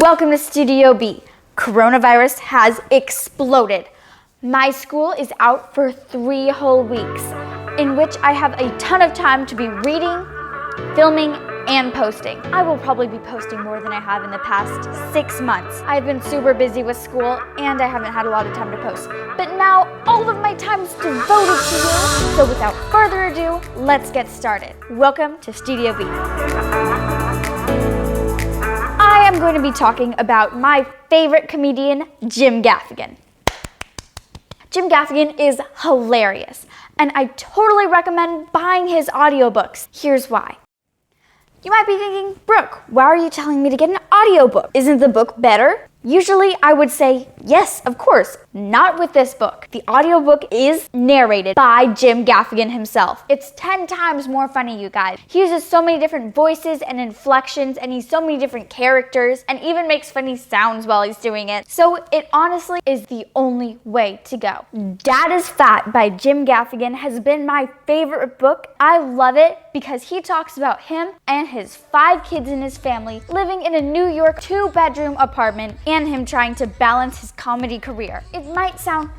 Welcome to Studio B. Coronavirus has exploded. My school is out for 3 whole weeks, in which I have a ton of time to be reading, filming, and posting. I will probably be posting more than I have in the past 6 months. I've been super busy with school and I haven't had a lot of time to post. But now all of my time is devoted to you. So without further ado, let's get started. Welcome to Studio B. I am going to be talking about my favorite comedian, Jim Gaffigan. Jim Gaffigan is hilarious, and I totally recommend buying his audiobooks. Here's why. You might be thinking, Brooke, why are you telling me to get an audiobook? Isn't the book better? Usually I would say, yes, of course, not with this book. The audiobook is narrated by Jim Gaffigan himself. It's 10 times more funny, you guys. He uses so many different voices and inflections, and he's so many different characters, and even makes funny sounds while he's doing it. So it honestly is the only way to go. Dad is Fat by Jim Gaffigan has been my favorite book. I love it because he talks about him and his 5 kids in his family living in a New York 2-bedroom apartment, and him trying to balance his comedy career. It might sound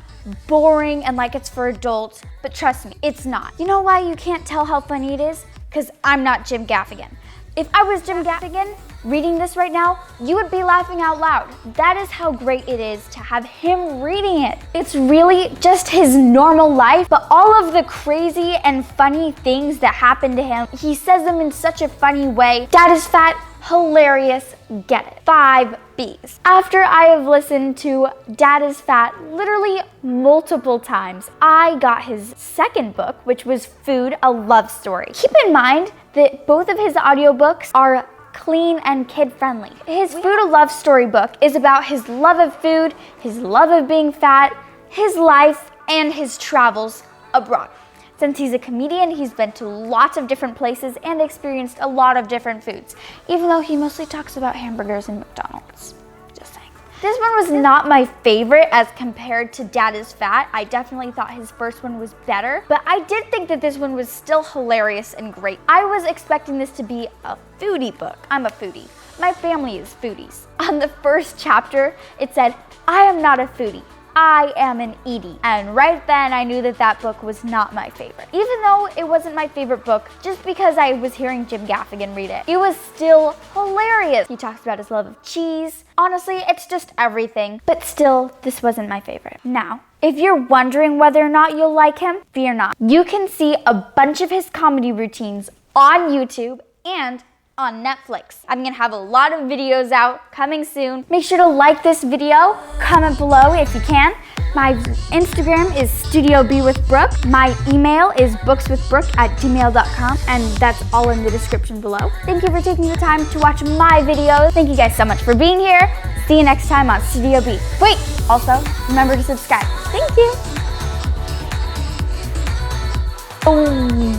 boring and like it's for adults, but trust me, it's not. You know why you can't tell how funny it is? Because I'm not Jim Gaffigan. If I was Jim Gaffigan reading this right now, you would be laughing out loud. That is how great it is to have him reading it. It's really just his normal life, but all of the crazy and funny things that happen to him, he says them in such a funny way. Dad is Fat, hilarious, get it. 5 B's. After I have listened to Dad is Fat literally multiple times, I got his second book, which was Food, a Love Story. Keep in mind that both of his audiobooks are clean and kid-friendly. His Food, a Love Story book is about his love of food, his love of being fat, his life, and his travels abroad. Since he's a comedian, he's been to lots of different places and experienced a lot of different foods, even though he mostly talks about hamburgers and McDonald's. Just saying. This one was not my favorite as compared to Dad is Fat. I definitely thought his first one was better, but I did think that this one was still hilarious and great. I was expecting this to be a foodie book. I'm a foodie. My family is foodies. On the first chapter, it said, I am not a foodie. I am an Edie. And right then I knew that that book was not my favorite. Even though it wasn't my favorite book, just because I was hearing Jim Gaffigan read it, it was still hilarious. He talks about his love of cheese. Honestly, it's just everything. But still, this wasn't my favorite. Now, if you're wondering whether or not you'll like him, fear not. You can see a bunch of his comedy routines on YouTube and on Netflix. I'm gonna have a lot of videos out coming soon. Make sure to like this video, comment below if you can. My Instagram is Studio B with Brooke. My email is bookswithbrooke@gmail.com, and that's all in the description below. Thank you for taking the time to watch my videos. Thank you guys so much for being here. See you next time on Studio B. Wait, also remember to subscribe. Thank you. Oh.